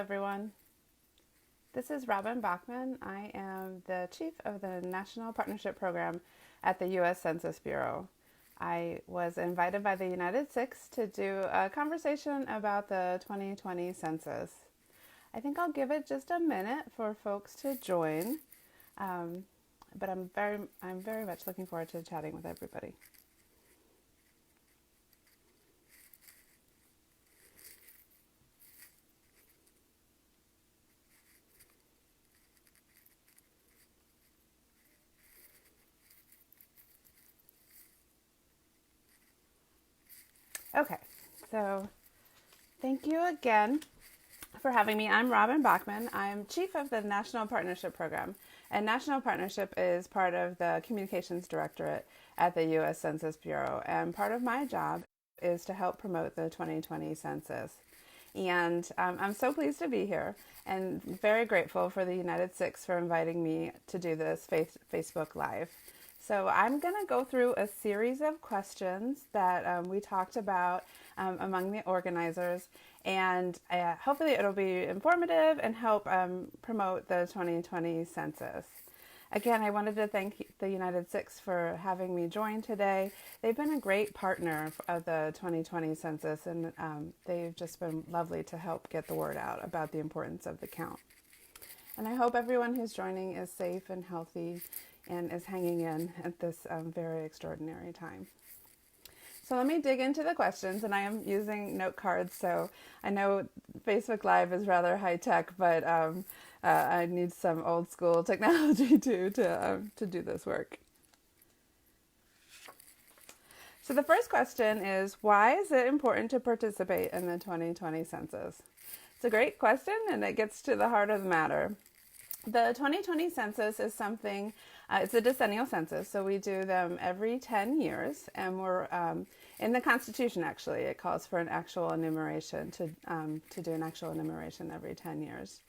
everyone. This is Robin Bachman. I am the Chief of the National Partnership Program at the U.S. Census Bureau. I was invited by the United Sikhs to do a conversation about the 2020 census. I think I'll give it just a minute for folks to join, but I'm very much looking forward to chatting with everybody. Okay, so thank you again for having me. I'm Robin Bachman. I'm Chief of the National Partnership Program, and National Partnership is part of the Communications Directorate at the U.S. Census Bureau, and part of my job is to help promote the 2020 census. And I'm so pleased to be here and very grateful for the United Sikhs for inviting me to do this Facebook Live. So I'm going to go through a series of questions that we talked about among the organizers, and hopefully it'll be informative and help promote the 2020 census. Again, I wanted to thank the United Sikhs for having me join today. They've been a great partner of the 2020 census, and they've just been lovely to help get the word out about the importance of the count. And I hope everyone who's joining is safe and healthy and is hanging in at this very extraordinary time. So let me dig into the questions, and I am using note cards, so I know Facebook Live is rather high tech, but I need some old school technology too to do this work. So the first question is, why is it important to participate in the 2020 census? It's a great question, and it gets to the heart of the matter. The 2020 census is something, it's a decennial census, so we do them every 10 years, and we're in the Constitution, actually, it calls for an actual enumeration, to do an actual enumeration every 10 years.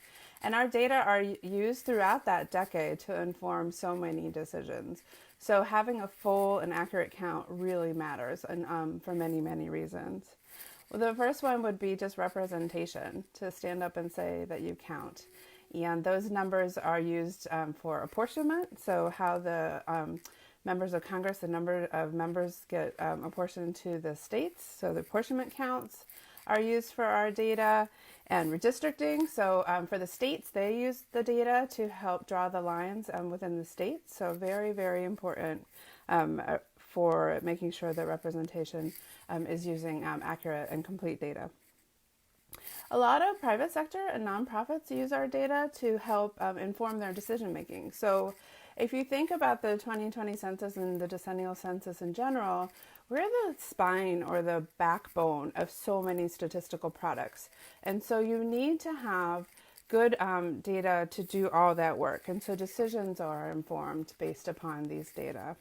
And our data are used throughout that decade to inform so many decisions. So having a full and accurate count really matters, and for many, many reasons. Well, the first one would be just representation, to stand up and say that you count. And those numbers are used for apportionment, so how the members of Congress, the number of members get apportioned to the states, so the apportionment counts are used for our data, and redistricting, so for the states, they use the data to help draw the lines within the states, so very, very important for making sure that representation is using accurate and complete data. A lot of private sector and nonprofits use our data to help inform their decision making. So if you think about the 2020 census and the decennial census in general, we're the spine or the backbone of so many statistical products. And so you need to have good data to do all that work. And so decisions are informed based upon these data.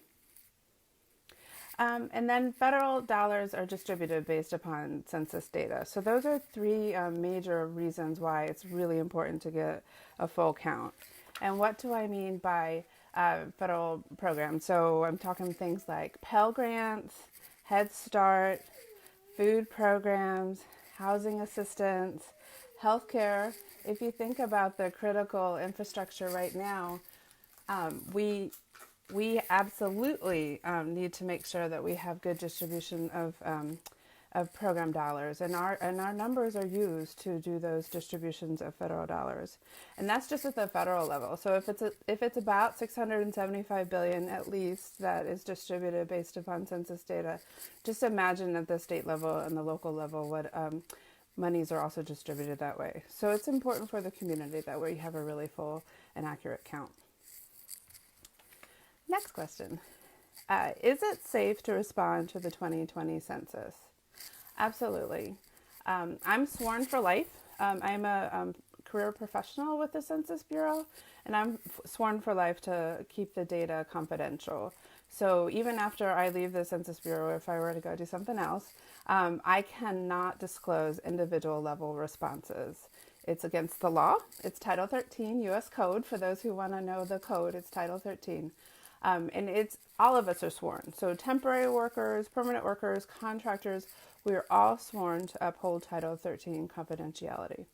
And then federal dollars are distributed based upon census data. So those are three major reasons why it's really important to get a full count. And what do I mean by federal programs? So I'm talking things like Pell Grants, Head Start, food programs, housing assistance, healthcare. If you think about the critical infrastructure right now, we absolutely need to make sure that we have good distribution of program dollars, and our numbers are used to do those distributions of federal dollars, and that's just at the federal level. So if it's about 675 billion at least that is distributed based upon census data, just imagine at the state level and the local level what monies are also distributed that way. So it's important for the community that we have a really full and accurate count. Next question. Is it safe to respond to the 2020 census? Absolutely. I'm sworn for life. I'm a career professional with the Census Bureau, and I'm sworn for life to keep the data confidential. So even after I leave the Census Bureau, if I were to go do something else, I cannot disclose individual level responses. It's against the law. It's Title 13 U.S. Code. For those who want to know the code, it's Title 13. And it's all of us are sworn. So temporary workers, permanent workers, contractors, we are all sworn to uphold Title 13 confidentiality.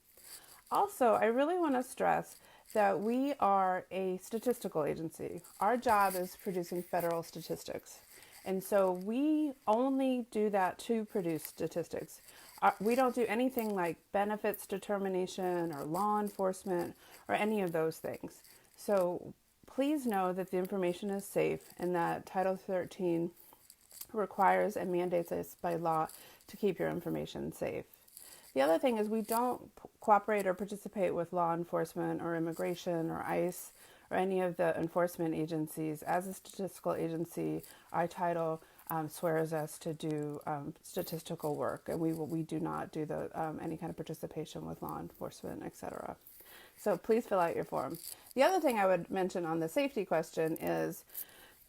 Also, I really want to stress that we are a statistical agency. Our job is producing federal statistics. And so we only do that to produce statistics. We don't do anything like benefits determination or law enforcement or any of those things. So please know that the information is safe and that Title 13 requires and mandates us by law to keep your information safe. The other thing is we don't cooperate or participate with law enforcement or immigration or ICE or any of the enforcement agencies. As a statistical agency, our title swears us to do statistical work, and we do not do any kind of participation with law enforcement, etc. So please fill out your form. The other thing I would mention on the safety question is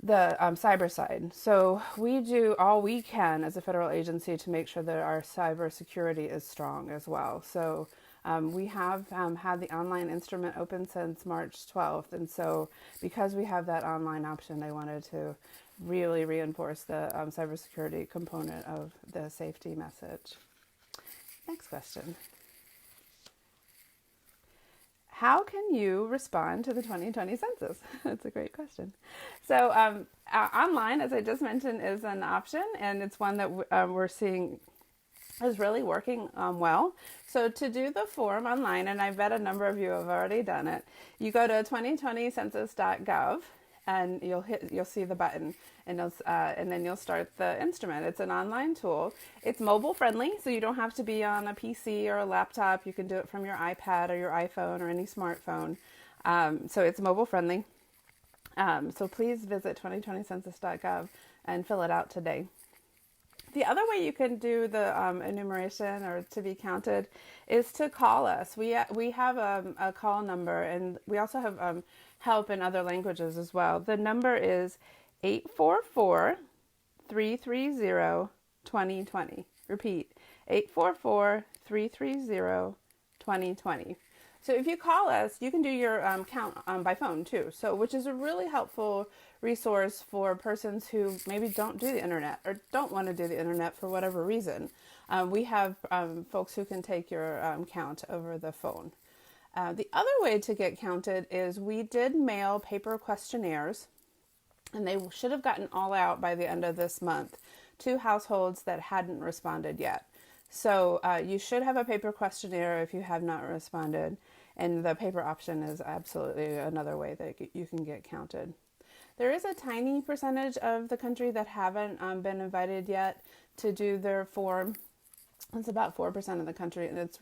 the cyber side. So we do all we can as a federal agency to make sure that our cyber security is strong as well. So we have had the online instrument open since March 12th. And so because we have that online option, I wanted to really reinforce the cybersecurity component of the safety message. Next question. How can you respond to the 2020 census? That's a great question. So online, as I just mentioned, is an option, and it's one that we're seeing is really working well. So to do the form online, and I bet a number of you have already done it, you go to 2020census.gov, and you'll see the button, and then you'll start the instrument. It's an online tool. It's mobile friendly, so you don't have to be on a PC or a laptop. You can do it from your iPad or your iPhone or any smartphone. So it's mobile friendly. So please visit 2020census.gov and fill it out today. The other way you can do the enumeration or to be counted is to call us. We have a call number, and we also have help in other languages as well. The number is 844-330-2020. Repeat, 844-330-2020. So if you call us, you can do your count by phone too. So which is a really helpful resource for persons who maybe don't do the internet or don't want to do the internet for whatever reason. We have folks who can take your count over the phone. The other way to get counted is we did mail paper questionnaires, and they should have gotten all out by the end of this month to households that hadn't responded yet. So you should have a paper questionnaire if you have not responded, and the paper option is absolutely another way that you can get counted. There is a tiny percentage of the country that haven't been invited yet to do their form. It's about 4% of the country, and it's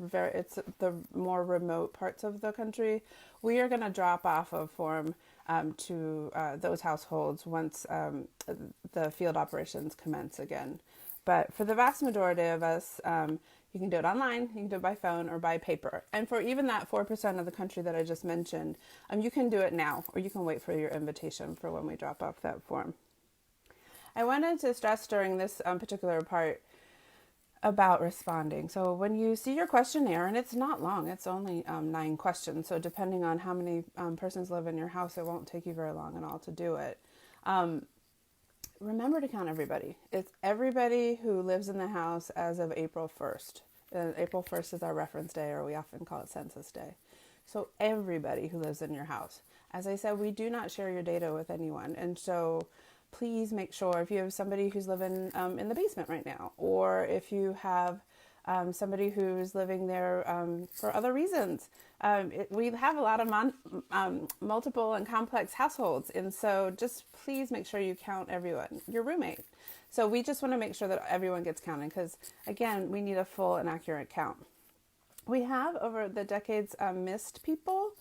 the more remote parts of the country. We are going to drop off a form to those households once the field operations commence again. But for the vast majority of us, you can do it online, you can do it by phone or by paper. And for even that 4% of the country that I just mentioned, you can do it now, or you can wait for your invitation for when we drop off that form. I wanted to stress during this particular part about responding. So when you see your questionnaire, and it's not long, it's only 9 questions. So depending on how many persons live in your house, it won't take you very long at all to do it. Remember to count everybody. It's everybody who lives in the house as of April 1st. April 1st is our reference day, or we often call it Census Day. So everybody who lives in your house. As I said, we do not share your data with anyone. And so please make sure if you have somebody who's living in the basement right now, or if you have somebody who's living there for other reasons. We have a lot of multiple and complex households, and so just please make sure you count everyone, your roommate. So we just want to make sure that everyone gets counted because, again, we need a full and accurate count. We have, over the decades, missed people.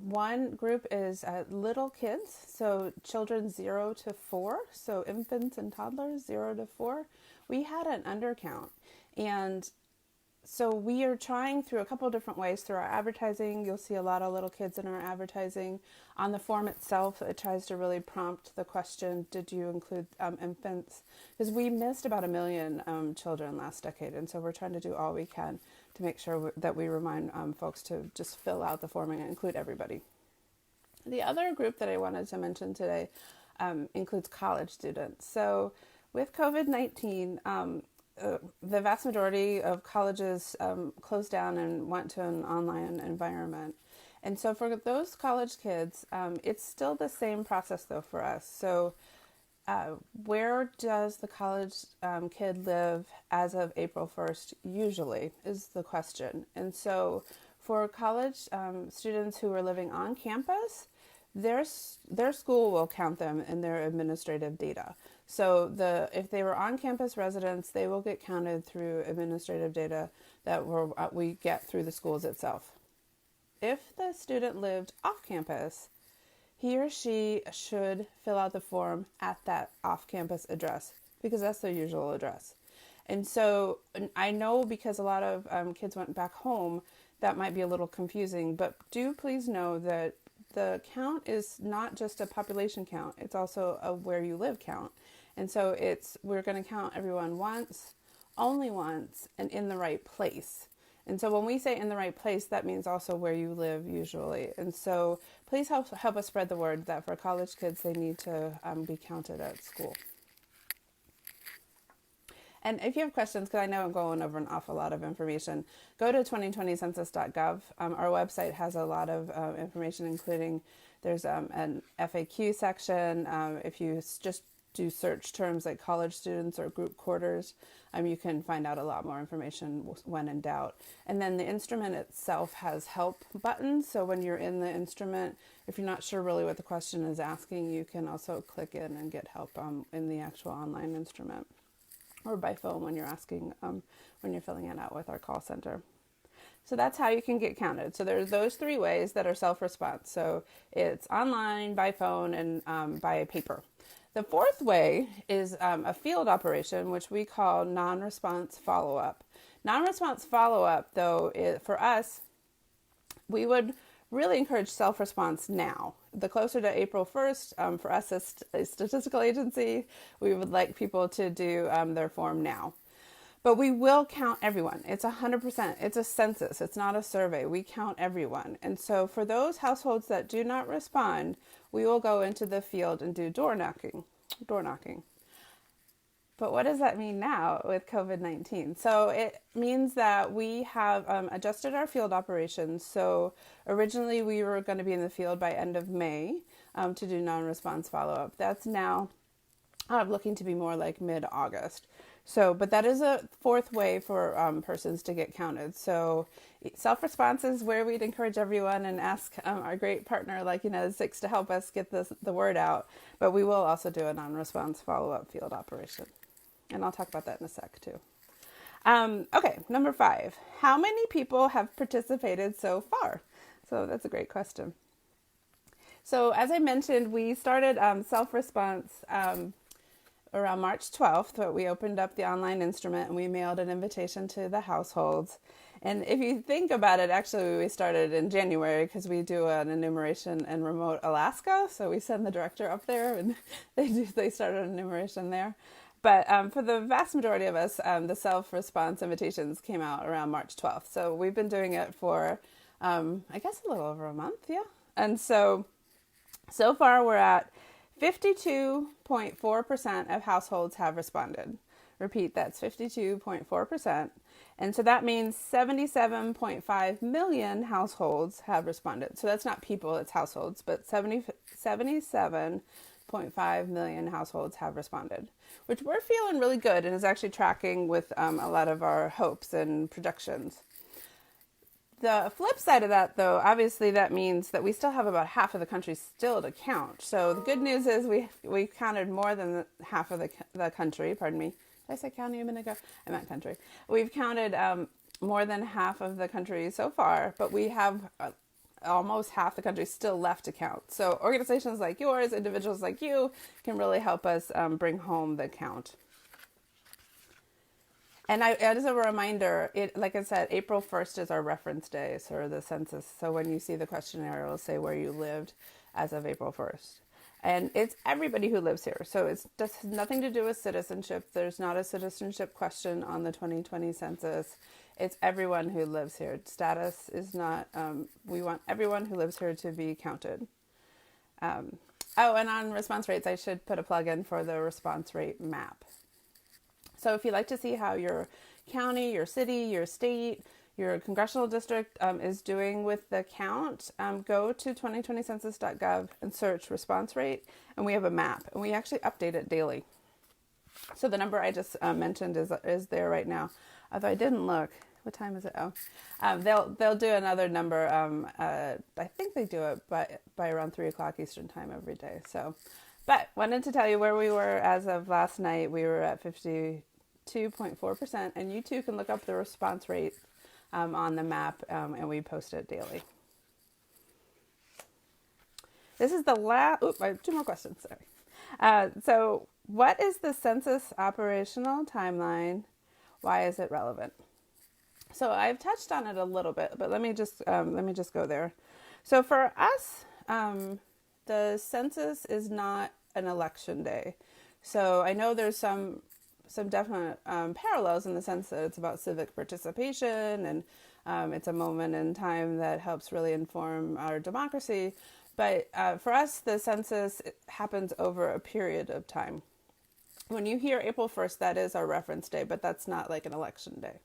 One group is little kids, so children 0 to 4, so infants and toddlers 0 to 4. We had an undercount, and so we are trying through a couple of different ways through our advertising. You'll see a lot of little kids in our advertising. On the form itself, it tries to really prompt the question, did you include infants? Because we missed about 1 million children last decade, and so we're trying to do all we can to make sure that we remind folks to just fill out the form and include everybody. The other group that I wanted to mention today includes college students. So with COVID-19, the vast majority of colleges closed down and went to an online environment. And so for those college kids, it's still the same process though for us. So where does the college kid live as of April 1st usually is the question. And so for college students who are living on campus, their school will count them in their administrative data. So if they were on-campus residents, they will get counted through administrative data that we get through the schools itself. If the student lived off-campus, he or she should fill out the form at that off-campus address because that's their usual address. And so I know because a lot of kids went back home, that might be a little confusing, but do please know that the count is not just a population count, it's also a where you live count. And so we're going to count everyone once, only once, and in the right place. And so when we say in the right place, that means also where you live usually. And so please help us spread the word that for college kids, they need to be counted at school. And if you have questions, because I know I'm going over an awful lot of information, go to 2020census.gov. Our website has a lot of information, including there's an FAQ section. If you just do search terms like college students or group quarters, you can find out a lot more information when in doubt. And then the instrument itself has help buttons. So when you're in the instrument, if you're not sure really what the question is asking, you can also click in and get help in the actual online instrument, or by phone when you're asking, when you're filling it out with our call center. So that's how you can get counted. So there's those three ways that are self-response. So it's online, by phone, and by paper. The fourth way is a field operation, which we call non-response follow-up. Non-response follow-up, though, for us, we would really encourage self-response now. The closer to April 1st, for us as a statistical agency, we would like people to do their form now. But we will count everyone. It's 100%. It's a census. It's not a survey. We count everyone. And so for those households that do not respond, we will go into the field and do door knocking. But what does that mean now with COVID-19? So it means that we have adjusted our field operations. So originally we were going to be in the field by end of May to do non-response follow-up. That's now looking to be more like mid-August. So, but that is a fourth way for persons to get counted. So self-response is where we'd encourage everyone and ask our great partner like United Sikhs to help us get the word out. But we will also do a non-response follow-up field operation. And I'll talk about that in a sec too. Okay, number 5. How many people have participated so far? So that's a great question. So as I mentioned, we started self-response around March 12th, but we opened up the online instrument and we mailed an invitation to the households. And if you think about it, actually we started in January because we do an enumeration in remote Alaska. So we send the director up there and they started an enumeration there. But for the vast majority of us, the self-response invitations came out around March 12th. So we've been doing it for, I guess, a little over a month, yeah. And so far we're at 52.4% of households have responded. Repeat, that's 52.4%. And so that means 77.5 million households have responded. So that's not people, it's households, but 77.5 million households have responded, which we're feeling really good and is actually tracking with a lot of our hopes and projections. The flip side of that, though, obviously that means that we still have about half of the country still to count. So the good news is we counted more than half of the country. Pardon me. Did I say county a minute ago? I meant country. We've counted more than half of the country so far, but we have almost half the country still left to count. So organizations like yours, individuals like you, can really help us bring home the count. And as a reminder, like I said, April 1st is our reference day for the census. So when you see the questionnaire, it'll say where you lived as of April 1st. And it's everybody who lives here. So it's just nothing to do with citizenship. There's not a citizenship question on the 2020 census. It's everyone who lives here. Status is not, we want everyone who lives here to be counted. And on response rates, I should put a plug in for the response rate map. So if you'd like to see how your county, your city, your state, your congressional district is doing with the count, go to 2020census.gov and search response rate, and we have a map, and we actually update it daily. So the number I just mentioned is there right now. Although I didn't look. What time is it? Oh, they'll do another number. I think they do it by around 3 o'clock Eastern time every day. So, but wanted to tell you where we were as of last night. We were at 52.4%, and you too can look up the response rate on the map, and we post it daily. This is the last. I have 2 more questions. Sorry. So, what is the census operational timeline? Why is it relevant? So I've touched on it a little bit, but let me just go there. So for us, the census is not an election day. So I know there's some definite parallels in the sense that it's about civic participation, and it's a moment in time that helps really inform our democracy. But for us, the census happens over a period of time. When you hear April 1st, that is our reference day, but that's not like an election day.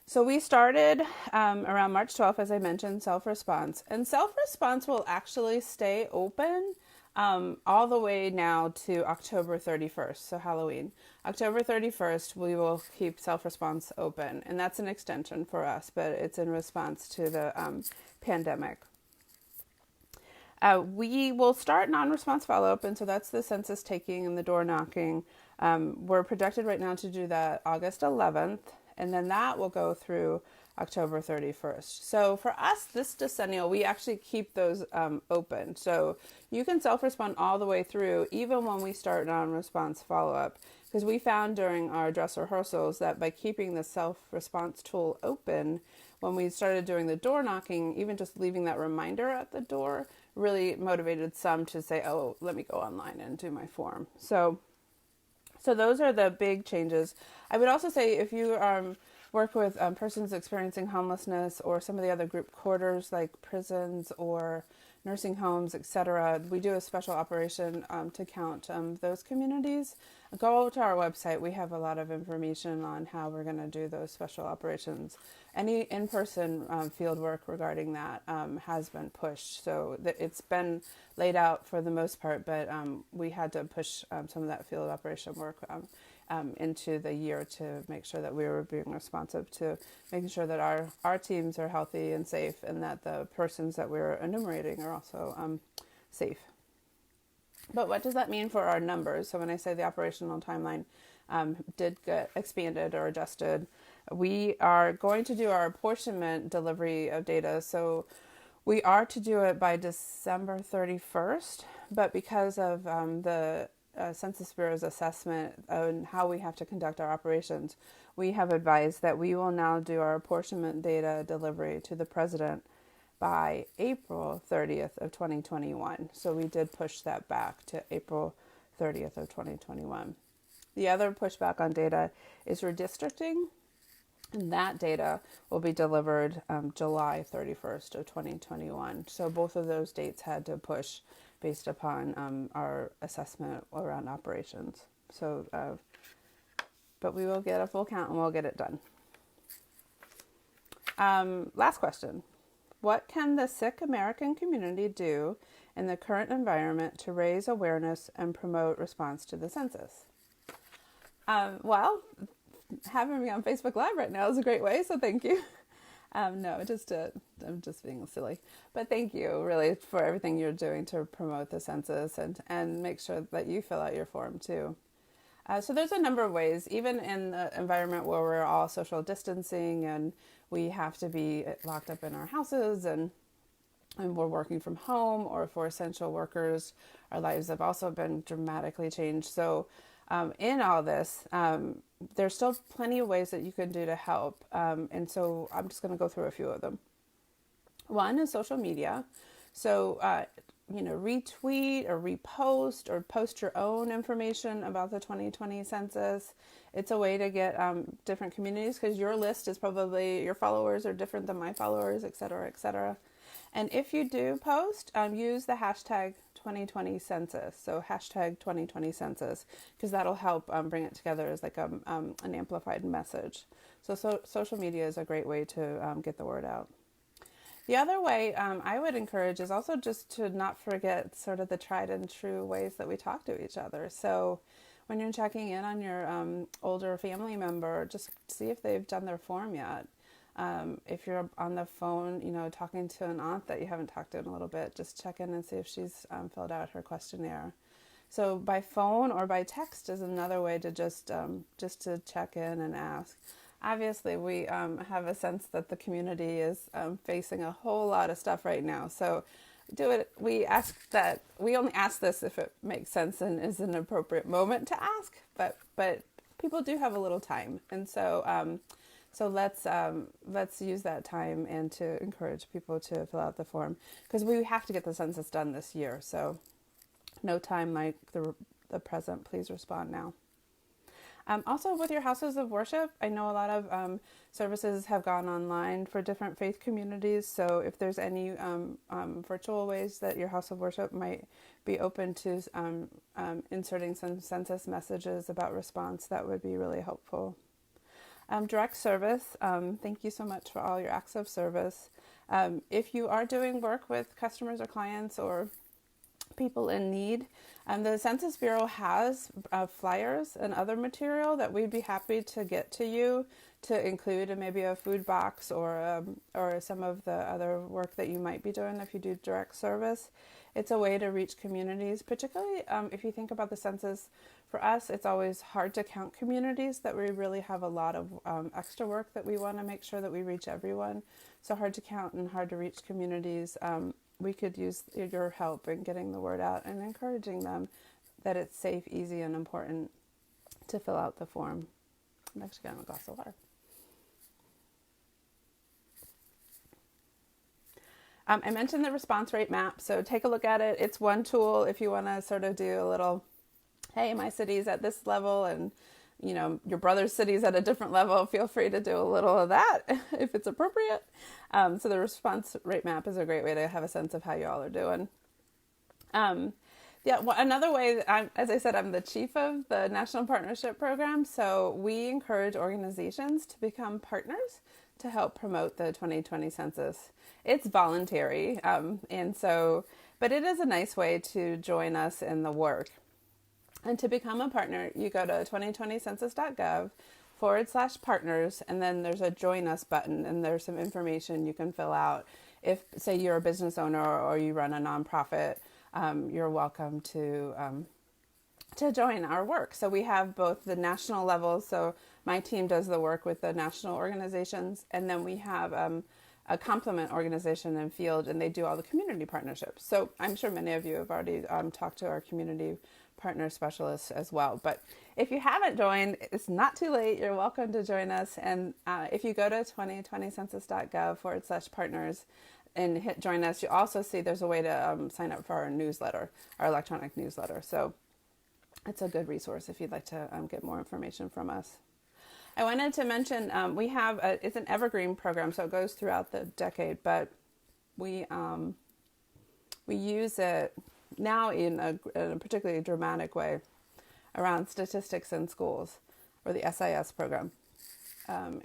So we started around March 12th, as I mentioned, self-response. And self-response will actually stay open all the way now to October 31st, so Halloween. October 31st, we will keep self-response open. And that's an extension for us, but it's in response to the pandemic. We will start non-response follow-up, and so that's the census taking and the door knocking. We're projected right now to do that August 11th. And then that will go through October 31st. So for us, this decennial, we actually keep those open. So you can self-respond all the way through, even when we start non-response follow-up. Because we found during our dress rehearsals that by keeping the self-response tool open, when we started doing the door knocking, even just leaving that reminder at the door really motivated some to say, oh, let me go online and do my form. So those are the big changes. I would also say if you work with persons experiencing homelessness or some of the other group quarters like prisons or nursing homes, etc., we do a special operation to count those communities. Go to our website. We have a lot of information on how we're going to do those special operations. Any in-person field work regarding that has been pushed. So it's been laid out for the most part, but we had to push some of that field operation work into the year to make sure that we were being responsive to making sure that our teams are healthy and safe, and that the persons that we're enumerating are also safe. But what does that mean for our numbers? So when I say the operational timeline did get expanded or adjusted, we are going to do our apportionment delivery of data. So we are to do it by December 31st, but because of the Census Bureau's assessment on how we have to conduct our operations, we have advised that we will now do our apportionment data delivery to the president by April 30th of 2021. So we did push that back to April 30th of 2021. The other pushback on data is redistricting, and that data will be delivered July 31st of 2021. So both of those dates had to push based upon our assessment around operations. So, but we will get a full count and we'll get it done. Last question. What can the Sikh American community do in the current environment to raise awareness and promote response to the census? Well, having me on Facebook Live right now is a great way, so thank you. No, I'm just being silly. But thank you, really, for everything you're doing to promote the census and make sure that you fill out your form, too. So there's a number of ways, even in the environment where we're all social distancing and we have to be locked up in our houses and we're working from home, or for essential workers, our lives have also been dramatically changed. So in all this, there's still plenty of ways that you can do to help. And so I'm just going to go through a few of them. One is social media. So, retweet or repost or post your own information about the 2020 census. It's a way to get different communities, because your list is probably, your followers are different than my followers, et cetera, et cetera. And if you do post, use the hashtag 2020 census. So hashtag 2020 census, because that'll help bring it together as like an amplified message. So social media is a great way to get the word out. The other way I would encourage is also just to not forget sort of the tried and true ways that we talk to each other. So when you're checking in on your older family member, just see if they've done their form yet. If you're on the phone, talking to an aunt that you haven't talked to in a little bit, just check in and see if she's filled out her questionnaire. So by phone or by text is another way to just to check in and ask. Obviously, we have a sense that the community is facing a whole lot of stuff right now. So do it. We only ask this if it makes sense and is an appropriate moment to ask. But people do have a little time, and so let's use that time and to encourage people to fill out the form, because we have to get the census done this year. So no time like the present. Please respond now. Also, with your houses of worship, I know a lot of services have gone online for different faith communities. So if there's any virtual ways that your house of worship might be open to inserting some census messages about response, that would be really helpful. Direct service, thank you so much for all your acts of service. If you are doing work with customers or clients or people in need, the Census Bureau has flyers and other material that we'd be happy to get to you to include in maybe a food box or some of the other work that you might be doing if you do direct service. It's a way to reach communities, particularly if you think about the census. For us, it's always hard to count communities that we really have a lot of extra work that we want to make sure that we reach everyone. So hard to count and hard to reach communities. We could use your help in getting the word out and encouraging them that it's safe, easy, and important to fill out the form. I'm actually getting a glass of water. I mentioned the response rate map, so take a look at it. It's one tool if you want to sort of do a little, hey, my city's at this level and your brother's city's at a different level. Feel free to do a little of that if it's appropriate. So the response rate map is a great way to have a sense of how you all are doing. Another way, as I said, I'm the chief of the National Partnership Program. So we encourage organizations to become partners to help promote the 2020 census. It's voluntary. But it is a nice way to join us in the work. And to become a partner, you go to 2020census.gov/partners, and then there's a join us button, and there's some information you can fill out. If, say, you're a business owner or you run a nonprofit, you're welcome to join our work. So we have both the national level, so my team does the work with the national organizations, and then we have a complement organization in field, and they do all the community partnerships. So I'm sure many of you have already talked to our community partner specialists as well. But if you haven't joined, it's not too late. You're welcome to join us. And if you go to 2020census.gov/partners and hit join us, you also see there's a way to sign up for our newsletter, our electronic newsletter. So it's a good resource if you'd like to get more information from us. I wanted to mention we have it's an evergreen program, so it goes throughout the decade, but we use it now in a particularly dramatic way around statistics in schools, or the SIS program.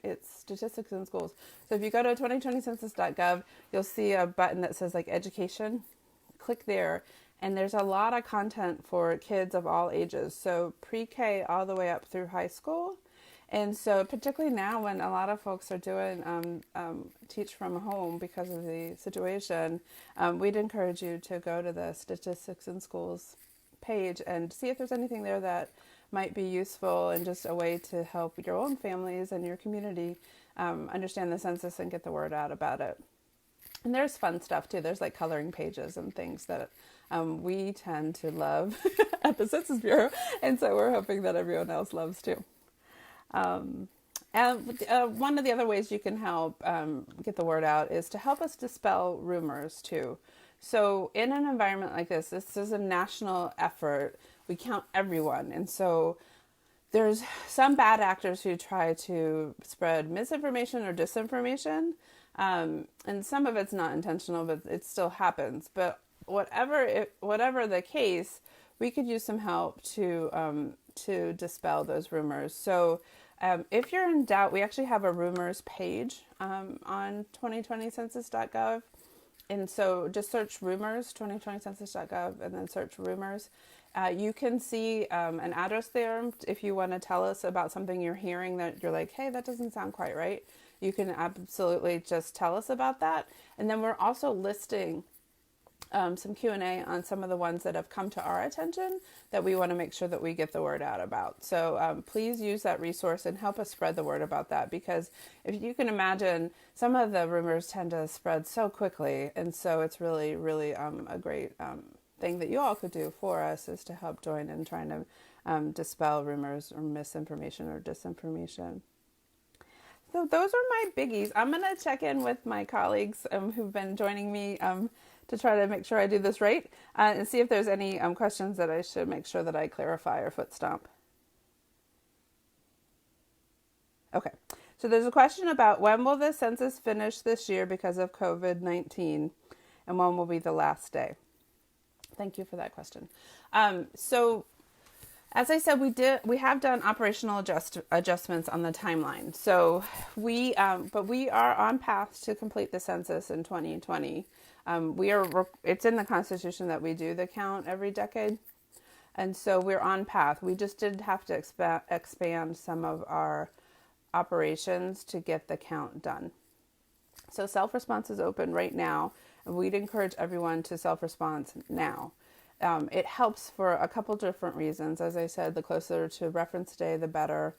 It's statistics in schools. So if you go to 2020census.gov, you'll see a button that says like education. Click there, and there's a lot of content for kids of all ages. So pre-K all the way up through high school. And so particularly now when a lot of folks are doing teach from home because of the situation, we'd encourage you to go to the Statistics in Schools page and see if there's anything there that might be useful and just a way to help your own families and your community understand the census and get the word out about it. And there's fun stuff too. There's like coloring pages and things that we tend to love at the Census Bureau. And so we're hoping that everyone else loves too. And one of the other ways you can help get the word out is to help us dispel rumors too. So in an environment like this is a national effort. We count everyone. And so there's some bad actors who try to spread misinformation or disinformation. And some of it's not intentional, but it still happens. But whatever the case, we could use some help to dispel those rumors. So if you're in doubt, we actually have a rumors page on 2020census.gov. And so just search rumors, 2020census.gov, and then search rumors. You can see an address there if you want to tell us about something you're hearing that you're like, hey, that doesn't sound quite right. You can absolutely just tell us about that. And then we're also listing some Q&A on some of the ones that have come to our attention that we want to make sure that we get the word out about. So please use that resource and help us spread the word about that, because if you can imagine, some of the rumors tend to spread so quickly, and so it's really, really a great thing that you all could do for us is to help join in trying to dispel rumors or misinformation or disinformation. So those are my biggies. I'm going to check in with my colleagues who've been joining me to try to make sure I do this right, and see if there's any questions that I should make sure that I clarify or foot stomp. Okay, so there's a question about when will the census finish this year because of COVID-19, and when will be the last day? Thank you for that question. So as I said, we have done operational adjustments on the timeline. So but we are on path to complete the census in 2020. It's in the Constitution that we do the count every decade. And so we're on path. We just did have to expand some of our operations to get the count done. So self-response is open right now, and we'd encourage everyone to self-response now. It helps for a couple different reasons. As I said, the closer to reference day, the better.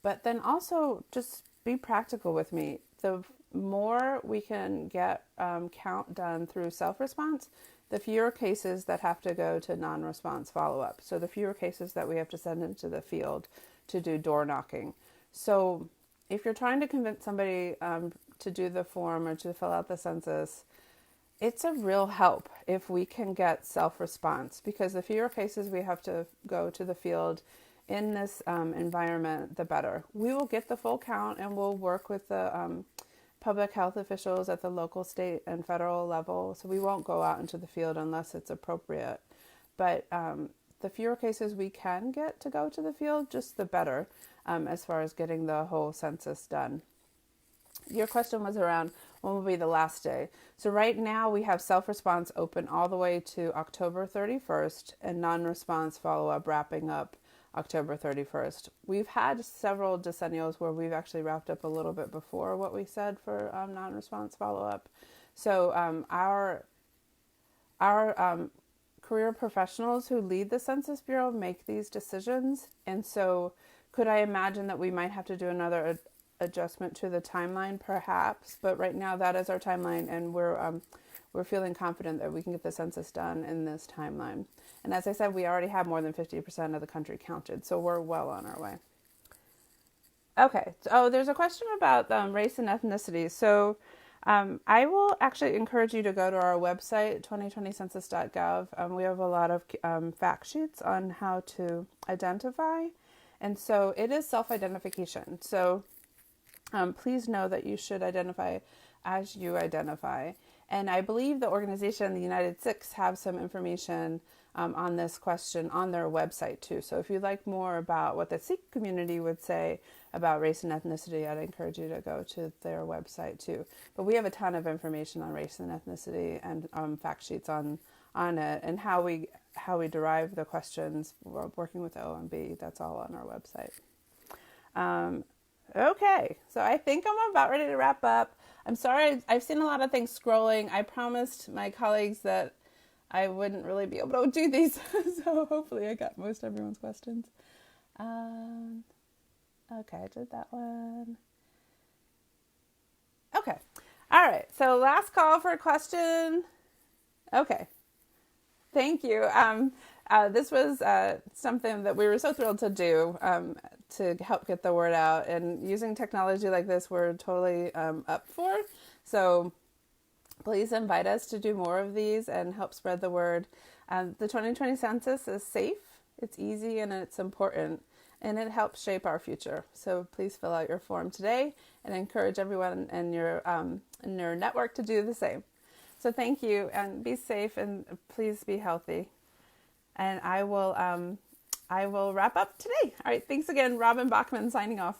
But then also just be practical with me. The more we can get count done through self-response, the fewer cases that have to go to non-response follow-up. So the fewer cases that we have to send into the field to do door knocking. So if you're trying to convince somebody to do the form or to fill out the census, it's a real help if we can get self-response, because the fewer cases we have to go to the field in this environment, the better. We will get the full count, and we'll work with the public health officials at the local, state, and federal level. So we won't go out into the field unless it's appropriate. But the fewer cases we can get to go to the field, just the better as far as getting the whole census done. Your question was around when will be the last day. So right now we have self-response open all the way to October 31st and non-response follow-up wrapping up October 31st. We've had several decennials where we've actually wrapped up a little bit before what we said for non-response follow-up. So our career professionals who lead the Census Bureau make these decisions. And so could I imagine that we might have to do another adjustment to the timeline? Perhaps, but right now that is our timeline, and we're feeling confident that we can get the census done in this timeline. And as I said, we already have more than 50% of the country counted, so we're well on our way. Okay, so there's a question about race and ethnicity. So I will actually encourage you to go to our website, 2020census.gov. We have a lot of fact sheets on how to identify, and so it is self-identification. So please know that you should identify as you identify. And I believe the organization, the United Sikhs, have some information on this question on their website too. So if you'd like more about what the Sikh community would say about race and ethnicity, I'd encourage you to go to their website too. But we have a ton of information on race and ethnicity and fact sheets on it, and how we derive the questions. We're working with OMB. That's all on our website. Okay, so I think I'm about ready to wrap up. I'm sorry, I've seen a lot of things scrolling. I promised my colleagues that I wouldn't really be able to do these, so hopefully I got most everyone's questions. Okay, I did that one. Okay, all right, so last call for a question. Okay, thank you. This was something that we were so thrilled to do to help get the word out, and using technology like this we're totally up for. So please invite us to do more of these and help spread the word. The 2020 census is safe, it's easy, and it's important, and it helps shape our future. So please fill out your form today and encourage everyone in your network to do the same. So thank you, and be safe, and please be healthy. And I will wrap up today. All right, thanks again, Robin Bachman signing off.